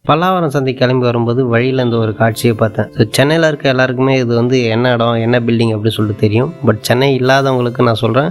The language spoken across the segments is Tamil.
பல்லாவரம் சந்தை கிளம்பி வரும்போது வழியில் இந்த ஒரு காட்சியை பார்த்தேன். ஸோ சென்னையில் இருக்க எல்லாருக்குமே இது வந்து என்ன இடம் என்ன பில்டிங் அப்படின்னு சொல்லிட்டு தெரியும். பட் சென்னை இல்லாதவங்களுக்கு நான் சொல்கிறேன்.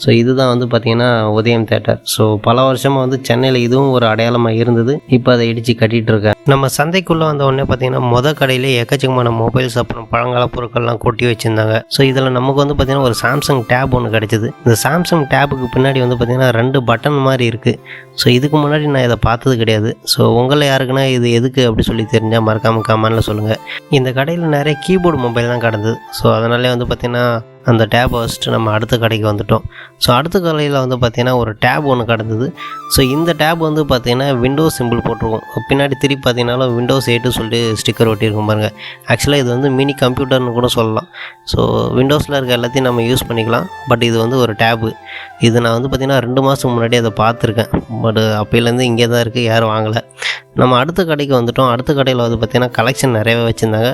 ஸோ இதுதான் வந்து பார்த்திங்கன்னா உதயம் தேட்டர். ஸோ பல வருஷமாக வந்து சென்னையில் இதுவும் ஒரு அடையாளமாக இருந்தது. இப்போ அதை இடித்து கட்டிகிட்டு இருக்கேன். நம்ம சந்தைக்குள்ளே வந்த உடனே பார்த்திங்கன்னா கடையிலே எக்கச்சக்கமான மொபைல்ஸ் அப்புறம் பழங்கால பொருட்கள்லாம் கொட்டி வச்சுருந்தாங்க. ஸோ இதில் நமக்கு வந்து பார்த்திங்கன்னா ஒரு சாம்சங் டேப் ஒன்று கிடச்சிது. இந்த சாம்சங் டேப்புக்கு பின்னாடி வந்து பார்த்திங்கன்னா 2 பட்டன் மாதிரி இருக்குது. ஸோ இதுக்கு முன்னாடி நான் இதை பார்த்தது கிடையாது. ஸோ உங்களில் யாருக்குன்னா இது எதுக்கு அப்படி சொல்லி தெரிஞ்சால் மறக்காமல் கமெண்ட்டில் சொல்லுங்கள். இந்த கடையில் நிறைய கீபோர்டு மொபைல் தான் கிடந்தது. ஸோ அதனாலே வந்து பார்த்திங்கன்னா அந்த டேப் வச்சுட்டு நம்ம அடுத்த கடைக்கு வந்துவிட்டோம். ஸோ அடுத்த கடையில் வந்து பார்த்திங்கன்னா ஒரு டேப் ஒன்று கிடந்தது. ஸோ இந்த டேப் வந்து பார்த்திங்கன்னா விண்டோஸ் சிம்பிள் போட்டிருக்கும். பின்னாடி திருப்பி பார்த்தீங்கன்னாலும் விண்டோஸ் 8 சொல்லிட்டு ஸ்டிக்கர் ஒட்டியிருக்கும் பாருங்கள். ஆக்சுவலாக இது வந்து மினி கம்ப்யூட்டர்னு கூட சொல்லலாம். ஸோ விண்டோஸில் இருக்க எல்லாத்தையும் நம்ம யூஸ் பண்ணிக்கலாம். பட் இது வந்து ஒரு டேபு. இது நான் வந்து பார்த்திங்கன்னா 2 மாதத்துக்கு முன்னாடி அதை பார்த்துருக்கேன். பட் அப்போலேருந்து இங்கே தான் இருக்குது, யாரும் வாங்கலை. நம்ம அடுத்த கடைக்கு வந்துவிட்டோம். அடுத்த கடையில் வந்து பார்த்திங்கன்னா கலெக்ஷன் நிறையவே வச்சுருந்தாங்க.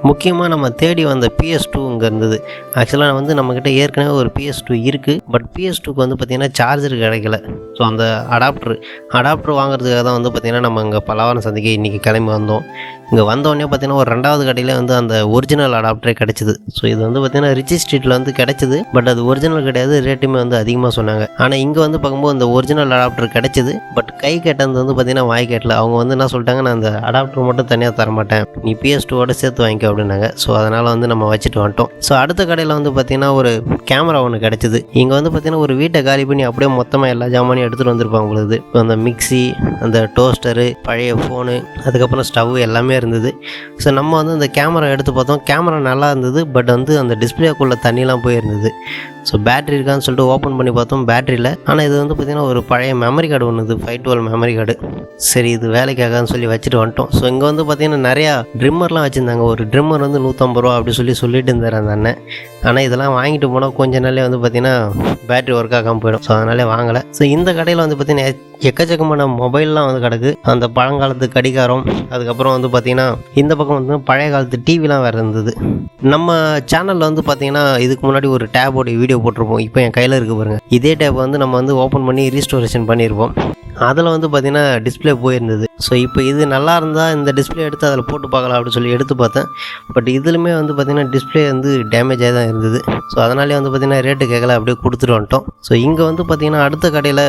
முக்கியமாக நம்ம தேடி வந்த PS2 இங்கே இருந்தது. ஆக்சுவலாக வந்து நம்மக்கிட்ட ஏற்கனவே ஒரு PS2 இருக்குது. பட் PS2க்கு வந்து பார்த்திங்கன்னா சார்ஜர் கிடைக்கல. ஸோ அந்த அடாப்டர் வாங்குறதுக்காக தான் வந்து பார்த்திங்கன்னா நம்ம இங்கே பல்லாவரம் சந்தைக்கு இன்றைக்கி கிளம்பி வந்தோம். இங்கே வந்தோடனே பார்த்திங்கன்னா ஒரு 2வது கடையில் வந்து அந்த ஒரிஜினல் அடாப்டரே கிடச்சிது. ஸோ இது வந்து பார்த்திங்கன்னா ரிச்சி ஸ்ட்ரீட்டில் வந்து கிடச்சிது. பட் அது ஒரிஜினல் கிடையாது, ரேட்டுமே வந்து அதிகமாக சொன்னாங்க. ஆனால் இங்கே வந்து பார்க்கும்போது அந்த ஒரிஜினல் அடாப்டர் கிடச்சிது. பட் கை கேட்டது வந்து பார்த்திங்கன்னா வாய் கேட்டல. அவங்க வந்து என்ன சொல்லிட்டாங்க, நான் அந்த அடாப்டர் மட்டும் தனியாக தரமாட்டேன், நீ PS2வோட சேர்த்து வாங்கிக்கோ அப்படின்னாங்க. ஸோ அதனால் வந்து நம்ம வச்சுட்டு வந்துட்டோம். ஸோ அடுத்த கடையில் வந்து பார்த்திங்கன்னா ஒரு கேமரா ஒன்று கிடச்சிது. இங்கே வந்து பார்த்திங்கன்னா ஒரு வீட்டை காலி பண்ணி அப்படியே மொத்தமாக எல்லா ஜாமானையும் எடுத்துகிட்டு வந்திருப்பாங்க பொழுது. அந்த மிக்சி, அந்த டோஸ்டரு, பழைய ஃபோனு, அதுக்கப்புறம் ஸ்டவ் எல்லாமே இருந்தது. ஸோ நம்ம வந்து அந்த கேமரா எடுத்து பார்த்தோம். கேமரா நல்லா இருந்தது. பட் வந்து அந்த டிஸ்பிளேக்குள்ளே தண்ணிலாம் போயிருந்தது. ஸோ பேட்ரி இருக்கான்னு சொல்லிட்டு ஓப்பன் பண்ணி பார்த்தோம், பேட்ரியில். ஆனால் இது வந்து பார்த்திங்கன்னா ஒரு பழைய மெமரி கார்டு ஒன்று, 512 மெமரி கார்டு. சரி இது வேலைக்காகன்னு சொல்லி வச்சுட்டு வந்துட்டோம். ஸோ இங்கே வந்து பார்த்திங்கன்னா நிறையா ட்ரிம்மர்லாம் வச்சுருந்தாங்க. ஒரு ட்ரிம்மர் வந்து 150 ரூபா அப்படி சொல்லிட்டு இருந்தார் அந்த அண்ணன். ஆனால் இதெல்லாம் வாங்கிட்டு போனால் கொஞ்ச நாளே வந்து பார்த்திங்கன்னா பேட்ரி ஒர்க் ஆகாமல் போயிடும். ஸோ அதனாலே வாங்கலை. ஸோ இந்த கடையில் வந்து பார்த்திங்கன்னா எக்கச்சக்கமான மொபைல்லாம் வந்து கிடக்கு. அந்த பழங்காலத்து கடிகாரம், அதுக்கப்புறம் வந்து பார்த்திங்கன்னா இந்த பக்கம் வந்து பழைய காலத்து டிவிலாம் வேறு இருந்தது. நம்ம சேனலில் வந்து பார்த்திங்கன்னா இதுக்கு முன்னாடி ஒரு டேபோட வீடியோ போட்டிருப்போம். இப்போ என் கையில் இருக்குது பாருங்கள். இதே டேப் வந்து நம்ம வந்து ஓப்பன் பண்ணி ரீஸ்டோரேஷன் பண்ணியிருப்போம். அதில் வந்து பார்த்திங்கன்னா டிஸ்பிளே போயிருந்தது. ஸோ இப்போ இது நல்லா இருந்தால் இந்த டிஸ்பிளே எடுத்து அதில் போட்டு பார்க்கலாம் அப்படின்னு சொல்லி எடுத்து பார்த்தேன். பட் இதுலையுமே வந்து பார்த்திங்கன்னா டிஸ்பிளே வந்து டேமேஜாக தான் இருந்தது. ஸோ அதனாலே வந்து பார்த்திங்கன்னா ரேட்டு கேட்கல, அப்படியே கொடுத்துட்டு வந்துட்டோம். ஸோ இங்கே வந்து பார்த்திங்கன்னா அடுத்த கடையில்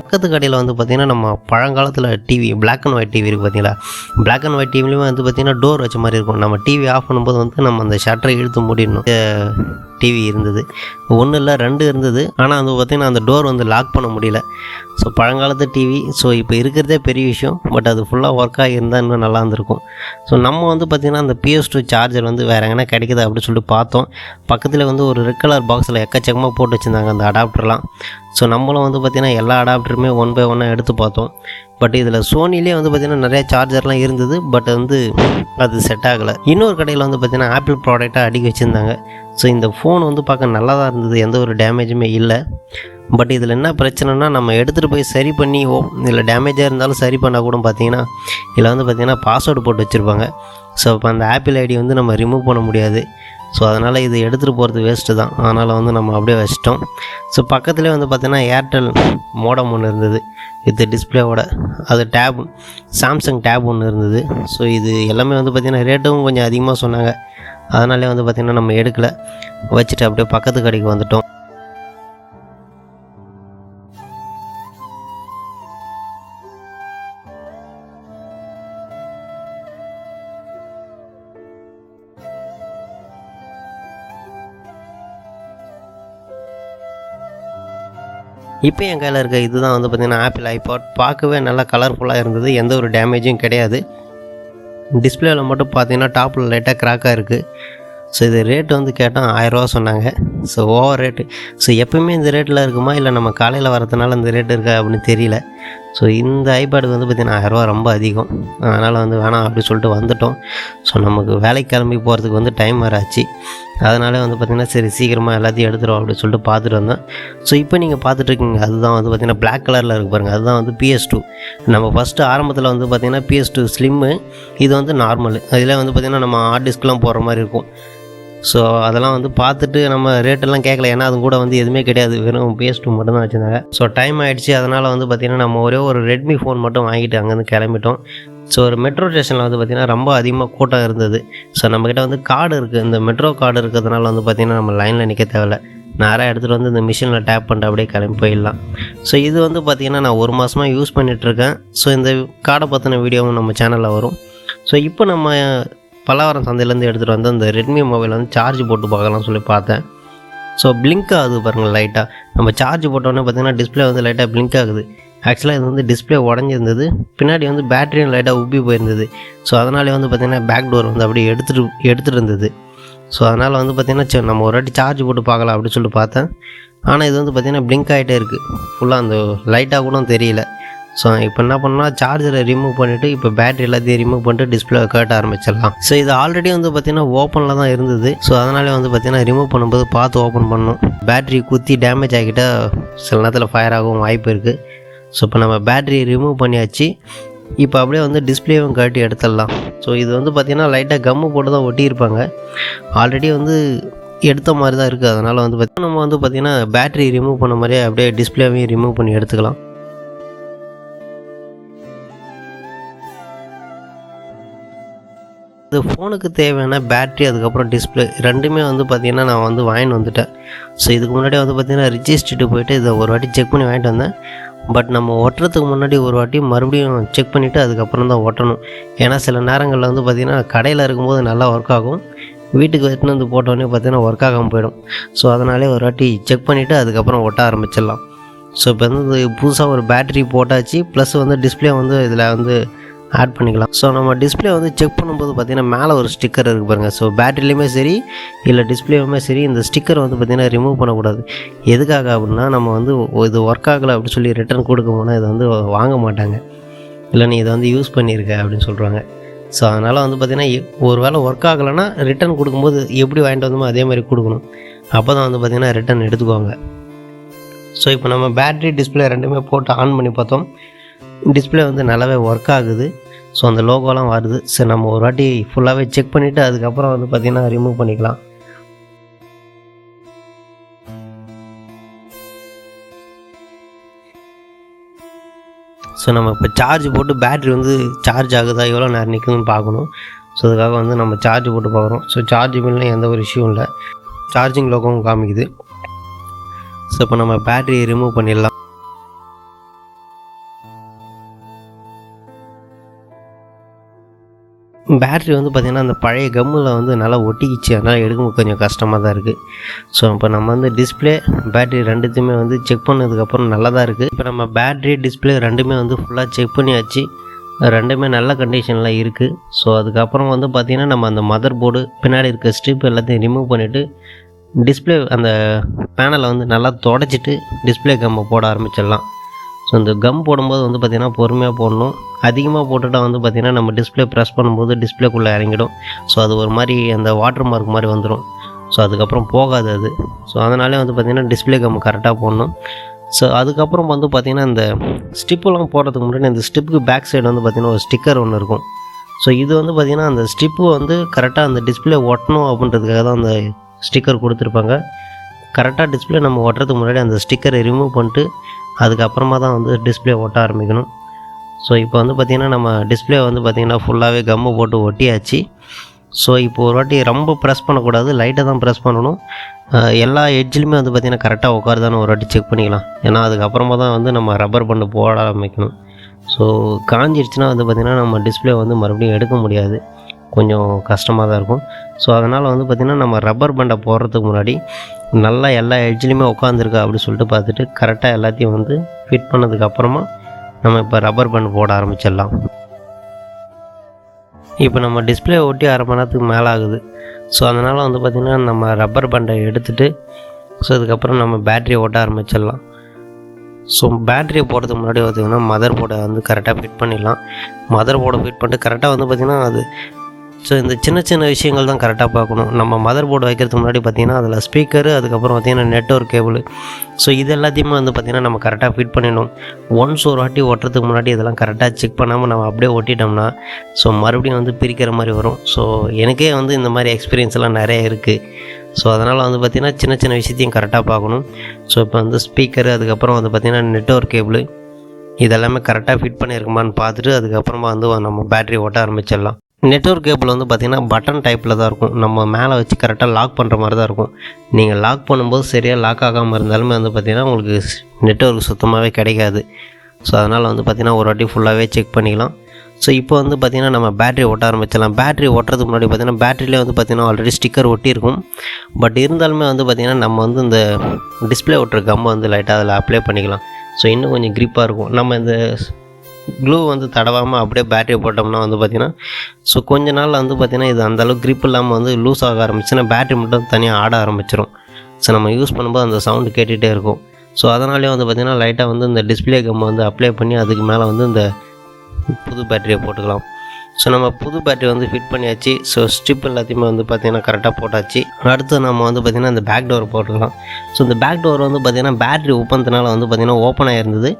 பக்கத்து கடையில் வந்து பார்த்திங்கன்னா நம்ம பழங்காலத்தில் TV, black and white TV இருக்குது பார்த்தீங்களா. பிளாக் அண்ட் ஒயிட் டிவிலையுமே வந்து பார்த்திங்கன்னா டோர் வச்ச மாதிரி இருக்கும். நம்ம டிவி ஆஃப் பண்ணும்போது வந்து நம்ம அந்த ஷட்டரை இழுத்து மூடிடணும். டிவி இருந்தது, 1 இல்லை 2 இருந்தது. ஆனால் வந்து பார்த்திங்கன்னா அந்த டோர் வந்து லாக் பண்ண முடியல. ஸோ பழங்காலத்து டிவி. ஸோ இப்போ இருக்கிறதே பெரிய விஷயம். பட் அது ஃபுல்லாக ஒர்க்காக இருந்தால் இன்னும் நல்லா இருந்திருக்கும். ஸோ நம்ம வந்து பார்த்திங்கன்னா அந்த PS2 சார்ஜர் வந்து வேறு எங்கன்னா கிடைக்குதா அப்படின்னு சொல்லிட்டு பார்த்தோம். பக்கத்தில் வந்து ஒரு ரெட் கலர் பாக்ஸில் எக்கச்சக்கமாக போட்டு வச்சுருந்தாங்க அந்த அடாப்டர்லாம். ஸோ நம்மளும் வந்து பார்த்திங்கன்னா எல்லா அடாப்டருமே 1 by 1 எடுத்து பார்த்தோம். பட் இதில் சோனிலே வந்து பார்த்திங்கன்னா நிறைய சார்ஜர்லாம் இருந்தது. பட் வந்து அது செட் ஆகலை. இன்னொரு கடையில் வந்து பார்த்திங்கன்னா ஆப்பிள் ப்ராடக்டாக அடிக்க வச்சுருந்தாங்க. ஸோ இந்த ஃபோன் வந்து பார்க்க நல்லா தான் இருந்தது, எந்த ஒரு டேமேஜுமே இல்லை. பட் இதில் என்ன பிரச்சனைனா, நம்ம எடுத்துகிட்டு போய் சரி பண்ணி இதில் டேமேஜாக இருந்தாலும் சரி பண்ணால் கூட பார்த்திங்கன்னா இதில் வந்து பார்த்திங்கன்னா பாஸ்வேர்டு போட்டு வச்சுருப்பாங்க. ஸோ இப்போ அந்த ஆப்பிள் ஐடி வந்து நம்ம ரிமூவ் பண்ண முடியாது. ஸோ அதனால் இது எடுத்துகிட்டு போகிறது வேஸ்ட்டு தான். அதனால் வந்து நம்ம அப்படியே வச்சிட்டோம். ஸோ பக்கத்துலேயே வந்து பார்த்திங்கன்னா ஏர்டெல் மோடம் ஒன்று இருந்தது வித் டிஸ்பிளேவோட. அது டேப், சாம்சங் டேப் ஒன்று இருந்தது. ஸோ இது எல்லாமே வந்து பார்த்திங்கன்னா ரேட்டும் கொஞ்சம் அதிகமாக சொன்னாங்க. அதனாலே வந்து பார்த்திங்கன்னா நம்ம எடுக்கலை, வச்சுட்டு அப்படியே பக்கத்து கடைக்கு வந்துட்டோம். இப்போ என் கையில் இருக்க இதுதான் வந்து பார்த்திங்கன்னா ஆப்பிள் ஐபாட். பார்க்கவே நல்லா கலர்ஃபுல்லாக இருந்தது, எந்த ஒரு டேமேஜும் கிடையாது. டிஸ்பிளேவில் மட்டும் பார்த்திங்கன்னா டாப்பில் லைட்டாக கிராக்காக இருக்குது. ஸோ இது ரேட்டு வந்து கேட்டால் 1000 ரூபா சொன்னாங்க. So over rate. ஸோ எப்போயுமே இந்த ரேட்டில் இருக்குமா இல்லை நம்ம காலையில் வரதுனால இந்த ரேட்டு இருக்கா அப்படின்னு தெரியல. ஸோ இந்த ஐபேடுக்கு வந்து பார்த்திங்கன்னா 1000 ரூபா ரொம்ப அதிகம். அதனால் வந்து வேணாம் அப்படி சொல்லிட்டு வந்துட்டோம். ஸோ நமக்கு வேலைக்கு கிளம்பி போகிறதுக்கு வந்து டைம் வேறு ஆச்சு. அதனாலே வந்து பார்த்திங்கன்னா சரி சீக்கிரமாக எல்லாத்தையும் எடுத்துருவோம் அப்படின்னு சொல்லிட்டு பார்த்துட்டு வந்தேன். ஸோ இப்போ நீங்கள் பார்த்துட்ருக்கீங்க, அதுதான் வந்து பார்த்திங்கன்னா பிளாக் கலரில் இருக்குது பாருங்கள். அதுதான் வந்து PS2. நம்ம ஃபஸ்ட்டு ஆரம்பத்தில் வந்து பார்த்திங்கன்னா PS2 ஸ்லிம்மு, இது வந்து நார்மலு. அதில் வந்து பார்த்திங்கன்னா நம்ம ஹார்ட் டிஸ்க்லாம் போடுற மாதிரி இருக்கும். ஸோ அதெல்லாம் வந்து பார்த்துட்டு நம்ம ரேட்டெல்லாம் கேட்கல, ஏன்னா அது கூட வந்து எதுவுமே கிடையாது, வெறும் PS2 மட்டும் தான் வச்சுருந்தாங்க. ஸோ டைம் ஆகிடுச்சு, அதனால் வந்து பார்த்திங்கன்னா நம்ம ஒரே ஒரு ரெட்மி ஃபோன் மட்டும் வாங்கிட்டு அங்கேருந்து கிளம்பிட்டோம். ஸோ ஒரு மெட்ரோ ஸ்டேஷனில் வந்து பார்த்திங்கன்னா ரொம்ப அதிகமாக கூட்டம் இருந்தது. ஸோ நம்மக்கிட்ட வந்து கார்டு இருக்குது, இந்த மெட்ரோ கார்டு இருக்கிறதுனால வந்து பார்த்திங்கன்னா நம்ம லைனில் நிற்க தேவையில்ல, நேராக எடுத்துகிட்டு வந்து இந்த மிஷினில் டேப் பண்ணிட்டு அப்படியே கிளம்பி போயிடலாம். ஸோ இது வந்து பார்த்திங்கன்னா நான் 1 மாதமாக யூஸ் பண்ணிகிட்ருக்கேன். ஸோ இந்த கார்டை பற்றின வீடியோவும் நம்ம சேனலில் வரும். ஸோ இப்போ நம்ம பல்லாவரம் சந்தையிலேருந்து எடுத்துகிட்டு வந்து அந்த ரெட்மி மொபைல் வந்து சார்ஜ் போட்டு பார்க்கலாம்னு சொல்லி பார்த்தேன். ஸோ பிளிங்க் ஆகுது பாருங்கள் லைட்டாக, நம்ம சார்ஜ் போட்டோன்னே பார்த்திங்கன்னா டிஸ்பிளே வந்து லைட்டாக பிளிங்க் ஆகுது. ஆக்சுவலாக இது வந்து டிஸ்பிளே உடஞ்சிருந்தது, பின்னாடி வந்து பேட்டரியும் லைட்டாக உப்பி போயிருந்தது. ஸோ அதனாலே வந்து பார்த்திங்கன்னா பேக் டோர் வந்து அப்படியே எடுத்துகிட்டு இருந்தது. ஸோ அதனால் வந்து பார்த்திங்கன்னா சரி நம்ம ஒரு வாட்டி சார்ஜ் போட்டு பார்க்கலாம் அப்படின்னு சொல்லிட்டு பார்த்தேன். ஆனால் இது வந்து பார்த்திங்கன்னா பிளிங்க் ஆகிட்டே இருக்குது, ஃபுல்லாக அந்த லைட்டாக கூட தெரியல. ஸோ இப்போ என்ன பண்ணால் சார்ஜரை ரிமூவ் பண்ணிவிட்டு இப்போ பேட்டரி எல்லாத்தையும் ரிமூவ் பண்ணிட்டு டிஸ்பிளே காட்ட ஆரம்பிச்சிடலாம். ஸோ இது ஆல்ரெடி வந்து பார்த்திங்கன்னா ஓப்பனில் தான் இருந்தது. ஸோ அதனாலே வந்து பார்த்திங்கன்னா ரிமூவ் பண்ணும்போது பார்த்து ஓப்பன் பண்ணணும். பேட்டரி குத்தி டேமேஜ் ஆகிட்டால் சில நேரத்தில் ஃபயர் ஆகவும் வாய்ப்பு இருக்குது. ஸோ இப்போ நம்ம பேட்டரி ரிமூவ் பண்ணியாச்சு. இப்போ அப்படியே வந்து டிஸ்பிளேவும் காட்டி எடுத்துடலாம். ஸோ இது வந்து பார்த்திங்கன்னா லைட்டாக கம்மு போட்டு தான் ஒட்டியிருப்பாங்க, ஆல்ரெடி வந்து எடுத்த மாதிரி தான் இருக்குது. அதனால் வந்து பார்த்திங்கன்னா நம்ம வந்து பார்த்திங்கன்னா பேட்டரி ரிமூவ் பண்ண மாதிரியே அப்படியே டிஸ்பிளேவையும் ரிமூவ் பண்ணி எடுத்துக்கலாம். இது ஃபோனுக்கு தேவையான பேட்ரி அதுக்கப்புறம் டிஸ்பிளே ரெண்டுமே வந்து பார்த்திங்கன்னா நான் வந்து வாங்கிட்டு வந்துட்டேன். ஸோ இதுக்கு முன்னாடி வந்து பார்த்திங்கன்னா ரிஜிஸ்ட்ரிட்டு போய்ட்டு இதை ஒரு வாட்டி செக் பண்ணி வாங்கிட்டு வந்தேன். பட் நம்ம ஒட்டுறதுக்கு முன்னாடி ஒரு வாட்டி மறுபடியும் செக் பண்ணிவிட்டு அதுக்கப்புறம் தான் ஒட்டணும். ஏன்னா சில நேரங்களில் வந்து பார்த்திங்கன்னா கடையில் இருக்கும்போது நல்லா ஒர்க் ஆகும், வீட்டுக்கு எடுத்துன்னு வந்து போட்டோடனே பார்த்திங்கன்னா ஒர்க் ஆகாமல் போயிடும். ஸோ அதனாலே ஒரு வாட்டி செக் பண்ணிவிட்டு அதுக்கப்புறம் ஒட்ட ஆரம்பிச்சிடலாம். ஸோ இப்போ வந்து புதுசாக ஒரு பேட்ரி போட்டாச்சு, ப்ளஸ் வந்து டிஸ்பிளே வந்து இதில் வந்து ஆட் பண்ணிக்கலாம். ஸோ நம்ம டிஸ்பிளே வந்து செக் பண்ணும்போது பார்த்திங்கன்னா மேலே ஒரு ஸ்டிக்கர் இருக்குது பாருங்கள். ஸோ பேட்டரிலையுமே சரி இல்லை டிஸ்பிளேவுமே சரி இந்த ஸ்டிக்கர் வந்து பார்த்திங்கன்னா ரிமூவ் பண்ணக்கூடாது. எதுக்காக அப்படின்னா நம்ம வந்து இது ஒர்க் ஆகலை அப்படின்னு சொல்லி ரிட்டர்ன் கொடுக்க போனால் இதை வந்து வாங்க மாட்டாங்க, இல்லை நீ இதை வந்து யூஸ் பண்ணியிருக்க அப்படின்னு சொல்கிறாங்க. ஸோ அதனால் வந்து பார்த்திங்கன்னா ஒரு வேளை ஒர்க் ஆகலைன்னா ரிட்டர்ன் கொடுக்கும்போது எப்படி வாங்கிட்டு வந்தோமோ அதே மாதிரி கொடுக்கணும், அப்போ தான் வந்து பார்த்திங்கன்னா ரிட்டர்ன் எடுத்துக்குவாங்க. ஸோ இப்போ நம்ம பேட்ரி டிஸ்பிளே ரெண்டுமே போட்டு ஆன் பண்ணி பார்த்தோம், டிஸ்பிளே வந்து நல்லாவே ஒர்க் ஆகுது. ஸோ அந்த லோகோலாம் வருது. சரி நம்ம ஒரு வாட்டி ஃபுல்லாகவே செக் பண்ணிவிட்டு அதுக்கப்புறம் வந்து பார்த்திங்கன்னா ரிமூவ் பண்ணிக்கலாம். ஸோ நம்ம இப்போ சார்ஜ் போட்டு பேட்ரி வந்து சார்ஜ் ஆகுதா எவ்வளோ நேரம் நிற்குதுன்னு பார்க்கணும். ஸோ அதுக்காக வந்து நம்ம சார்ஜ் போட்டு பார்க்குறோம். ஸோ சார்ஜ் பில்லும் எந்த ஒரு இஷ்யூவும் இல்லை, சார்ஜிங் லோகோவும் காமிக்குது. ஸோ இப்போ நம்ம பேட்டரியை ரிமூவ் பண்ணிடலாம். பேட்ரி வந்து பார்த்திங்கன்னா அந்த பழைய கம்மில் வந்து நல்லா ஒட்டிக்கிச்சு, அதனால் எடுக்க கொஞ்சம் கஷ்டமாக தான் இருக்குது. ஸோ இப்போ நம்ம வந்து டிஸ்பிளே பேட்ரி ரெண்டுத்தையுமே வந்து செக் பண்ணதுக்கப்புறம் நல்லா தான் இருக்குது. இப்போ நம்ம பேட்ரி டிஸ்பிளே ரெண்டுமே வந்து ஃபுல்லாக செக் பண்ணியாச்சு, ரெண்டுமே நல்ல கண்டிஷனில் இருக்குது. ஸோ அதுக்கப்புறம் வந்து பார்த்திங்கன்னா நம்ம அந்த மதர் போர்டு பின்னாடி இருக்க ஸ்ட்ரிப் எல்லாத்தையும் ரிமூவ் பண்ணிவிட்டு டிஸ்பிளே அந்த பேனலை வந்து நல்லா தொடச்சிட்டு டிஸ்பிளே கம்மை போட ஆரம்பிச்சிடலாம். ஸோ இந்த கம் போடும்போது வந்து பார்த்திங்கன்னா பொறுமையாக போடணும், அதிகமாக போட்டுட்டால் வந்து பார்த்திங்கன்னா நம்ம டிஸ்பிளே ப்ரெஸ் பண்ணும்போது டிஸ்பிளேக்குள்ளே இறங்கிடும். ஸோ அது ஒரு மாதிரி அந்த வாட்டர் மார்க் மாதிரி வந்துடும். ஸோ அதுக்கப்புறம் போகாது அது. ஸோ அதனாலே வந்து பார்த்திங்கன்னா டிஸ்பிளே கம் கரெக்டாக போடணும். ஸோ அதுக்கப்புறம் வந்து பார்த்திங்கன்னா இந்த ஸ்டிப்பெல்லாம் போடுறதுக்கு முன்னாடி இந்த ஸ்டிப்புக்கு பேக் சைடு வந்து பார்த்திங்கன்னா ஒரு ஸ்டிக்கர் ஒன்று இருக்கும். ஸோ இது வந்து பார்த்திங்கன்னா அந்த ஸ்டிப்பு வந்து கரெக்டாக அந்த டிஸ்பிளே ஒட்டணும் அப்படின்றதுக்காக தான் அந்த ஸ்டிக்கர் கொடுத்துருப்பாங்க. கரெக்டாக டிஸ்பிளே நம்ம ஒட்டுறதுக்கு முன்னாடி அந்த ஸ்டிக்கரை ரிமூவ் பண்ணிட்டு அதுக்கப்புறமா தான் வந்து டிஸ்பிளே ஒட்ட ஆரம்பிக்கணும். ஸோ இப்போ வந்து பார்த்திங்கன்னா நம்ம டிஸ்பிளே வந்து பார்த்திங்கன்னா ஃபுல்லாகவே கம்மு போட்டு ஒட்டியாச்சு. ஸோ இப்போ ஒரு வாட்டி ரொம்ப ப்ரெஸ் பண்ணக்கூடாது, லைட்டாக தான் ப்ரெஸ் பண்ணணும். எல்லா எட்ஜிலுமே வந்து பார்த்திங்கன்னா கரெக்டாக உட்காருதான்னு ஒரு வாட்டி செக் பண்ணிக்கலாம், ஏன்னா அதுக்கப்புறமா தான் வந்து நம்ம ரப்பர் பண்டு போட ஆரம்பிக்கணும். ஸோ காஞ்சிடுச்சுன்னா வந்து பார்த்திங்கன்னா நம்ம டிஸ்பிளே வந்து மறுபடியும் எடுக்க முடியாது, கொஞ்சம் கஷ்டமாக தான் இருக்கும். ஸோ அதனால் வந்து பார்த்திங்கன்னா நம்ம ரப்பர் பண்டை போடுறதுக்கு முன்னாடி நல்லா எல்லா எட்ஜிலையுமே உட்காந்துருக்கா அப்படின்னு சொல்லிட்டு பார்த்துட்டு கரெக்டாக எல்லாத்தையும் வந்து ஃபிட் பண்ணதுக்கப்புறமா நம்ம இப்போ ரப்பர் பண்ட் போட ஆரம்பிச்சிடலாம். இப்போ நம்ம டிஸ்பிளே ஒட்டி அரை மணி நேரத்துக்கு மேலே ஆகுது. ஸோ அதனால் வந்து பார்த்திங்கன்னா நம்ம ரப்பர் பண்டை எடுத்துகிட்டு ஸோ அதுக்கப்புறம் நம்ம பேட்டரியை ஓட்ட ஆரம்பிச்சிடலாம். ஸோ பேட்டரியை போடுறதுக்கு முன்னாடி பார்த்திங்கன்னா மதர் போர்டை வந்து கரெக்டாக ஃபிட் பண்ணிடலாம். மதர் போர்டை ஃபிட் பண்ணிட்டு கரெக்டாக வந்து பார்த்திங்கன்னா அது ஸோ இந்த சின்ன சின்ன விஷயங்கள் தான் கரெக்டாக பார்க்கணும். நம்ம மதர் போர்டு வைக்கிறதுக்கு முன்னாடி பார்த்திங்கன்னா அதில் ஸ்பீக்கரு, அதுக்கப்புறம் பார்த்திங்கன்னா நெட்வொர்க் கேபிள், ஸோ இது எல்லாத்தையுமே வந்து பார்த்திங்கன்னா நம்ம கரெக்டாக ஃபிட் பண்ணிடணும். ஒன்ஸ் ஒரு வாட்டி ஒட்டுறதுக்கு முன்னாடி இதெல்லாம் கரெக்டாக செக் பண்ணாமல் நம்ம அப்படியே ஒட்டிட்டோம்னா ஸோ மறுபடியும் வந்து பிரிக்கிற மாதிரி வரும். ஸோ எனக்கே வந்து இந்த மாதிரி எக்ஸ்பீரியன்ஸ்லாம் நிறைய இருக்குது. ஸோ அதனால் வந்து பார்த்திங்கன்னா சின்ன சின்ன விஷயத்தையும் கரெக்டாக பார்க்கணும். ஸோ இப்போ வந்து ஸ்பீக்கரு, அதுக்கப்புறம் வந்து பார்த்திங்கன்னா நெட்வொர்க் கேபிள் இதெல்லாமே கரெக்டாக ஃபிட் பண்ணியிருக்குமான்னு பார்த்துட்டு அதுக்கப்புறமா வந்து நம்ம பேட்டரி ஓட்ட ஆரம்பிச்சிடலாம். நெட்வொர்க் கேபிள் வந்து பார்த்திங்கன்னா பட்டன் டைப்பில் தான் இருக்கும். நம்ம மேலே வச்சு கரெக்டாக லாக் பண்ணுற மாதிரி தான் இருக்கும். நீங்கள் லாக் பண்ணும்போது சரியாக லாக் ஆகாமல் இருந்தாலுமே வந்து பார்த்திங்கன்னா உங்களுக்கு நெட்வொர்க் சுத்தமாகவே கிடைக்காது. ஸோ அதனால் வந்து பார்த்திங்கன்னா ஒரு வாட்டி ஃபுல்லாகவே செக் பண்ணிக்கலாம். ஸோ இப்போ வந்து பார்த்திங்கன்னா நம்ம பேட்டரி ஓட்ட ஆரம்பிச்சிடலாம். பேட்டரி ஓட்டுறதுக்கு முன்னாடி பார்த்திங்கன்னா பேட்டரியிலே வந்து பார்த்திங்கன்னா ஆல்ரெடி ஸ்டிக்கர் ஒட்டியிருக்கும். பட் இருந்தாலுமே வந்து பார்த்திங்கன்னா நம்ம வந்து இந்த டிஸ்பிளே ஓட்டுற கம்மை வந்து லைட்டாக அதில் அப்ளை பண்ணிக்கலாம். ஸோ இன்னும் கொஞ்சம் க்ரிப்பாக இருக்கும். நம்ம இந்த க்ளூ வந்து தடவாமல் அப்படியே பேட்டரி போட்டோம்னா வந்து பார்த்திங்கன்னா ஸோ கொஞ்ச நாளில் வந்து பார்த்திங்கன்னா இது அந்தளவுக்கு க்ரிப் இல்லாமல் வந்து லூஸ் ஆக ஆரம்பிச்சுன்னா பேட்டரி மட்டும் தனியாக ஆட ஆரம்பிச்சிடும். ஸோ நம்ம யூஸ் பண்ணும்போது அந்த சவுண்டு கேட்டுகிட்டே இருக்கும். ஸோ அதனாலே வந்து பார்த்திங்கன்னா லைட்டாக வந்து இந்த டிஸ்பிளே கம்மை வந்து அப்ளை பண்ணி அதுக்கு மேலே வந்து இந்த புது பேட்டரியை போட்டுக்கலாம். ஸோ நம்ம புது பேட்டரி வந்து ஃபிட் பண்ணியாச்சு. ஸோ ஸ்ட்ரிப் எல்லாத்தையுமே வந்து பார்த்திங்கன்னா கரெக்டாக போட்டாச்சு. அடுத்து நம்ம வந்து பார்த்திங்கன்னா இந்த பேக் டோர் போட்டுக்கலாம். ஸோ இந்த பேக் டோர் வந்து பார்த்திங்கன்னா பேட்டரி ஓப்பனதுனால வந்து பார்த்திங்கன்னா ஓப்பன் ஆகிருந்தது.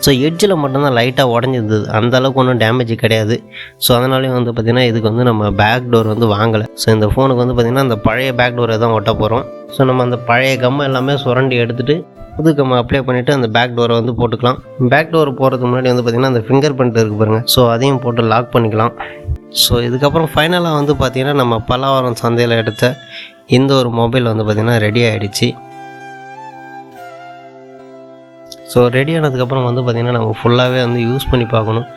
ஸோ எட்ஜில் மட்டும்தான் லைட்டாக உடஞ்சிருந்தது. அந்தளவுக்கு ஒன்றும் டேமேஜ் கிடையாது. ஸோ அதனாலே வந்து பார்த்திங்கன்னா இதுக்கு வந்து நம்ம பேக் டோர் வந்து வாங்கலை. ஸோ இந்த ஃபோனுக்கு வந்து பார்த்திங்கன்னா அந்த பழைய பேக் டோரை தான் ஒட்ட போகிறோம். ஸோ நம்ம அந்த பழைய கம்மை எல்லாமே சுரண்டி எடுத்துகிட்டு புது கம்மை அப்ளை பண்ணிவிட்டு அந்த பேக் டோரை வந்து போட்டுக்கலாம். பேக் டோர் போகிறதுக்கு முன்னாடி வந்து பார்த்திங்கன்னா அந்த ஃபிங்கர் பிரிண்ட் இருக்குது பாருங்கள். ஸோ அதையும் போட்டு லாக் பண்ணிக்கலாம். ஸோ இதுக்கப்புறம் ஃபைனலாக வந்து பார்த்திங்கன்னா நம்ம பல்லாவரம் சந்தையில் எடுத்த இந்த ஒரு மொபைல் வந்து பார்த்திங்கன்னா ரெடி ஆகிடுச்சு. ஸோ ரெடி ஆனதுக்கப்புறம் வந்து பார்த்திங்கன்னா நம்ம ஃபுல்லாகவே வந்து யூஸ் பண்ணி பார்க்கணும்.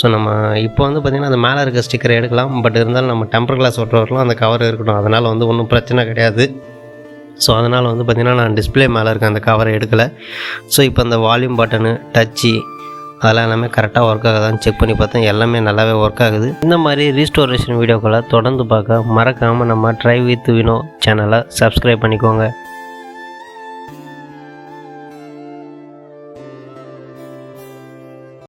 ஸோ நம்ம இப்போ வந்து பார்த்திங்கன்னா அந்த மேலே இருக்க ஸ்டிக்கரை எடுக்கலாம். பட் இருந்தாலும் நம்ம டெம்பர் கிளாஸ் ஒட்டுறவர்களும் அந்த கவர் இருக்கட்டும். அதனால் வந்து ஒன்றும் பிரச்சனை கிடையாது. ஸோ அதனால் வந்து பார்த்திங்கன்னா நான் டிஸ்பிளே மேலே இருக்க அந்த கவரை எடுக்கலை. ஸோ இப்போ அந்த வால்யூம் பட்டனு, டச்சு அதெல்லாம் எல்லாமே கரெக்டாக ஒர்க் ஆகுதான்னு செக் பண்ணி பார்த்தேன். எல்லாமே நல்லாவே ஒர்க் ஆகுது. இந்த மாதிரி ரீஸ்டோரேஷன் வீடியோக்களை தொடர்ந்து பார்க்க மறக்காமல் நம்ம ட்ரை வித் வினோ சேனலை சப்ஸ்கிரைப் பண்ணிக்கோங்க.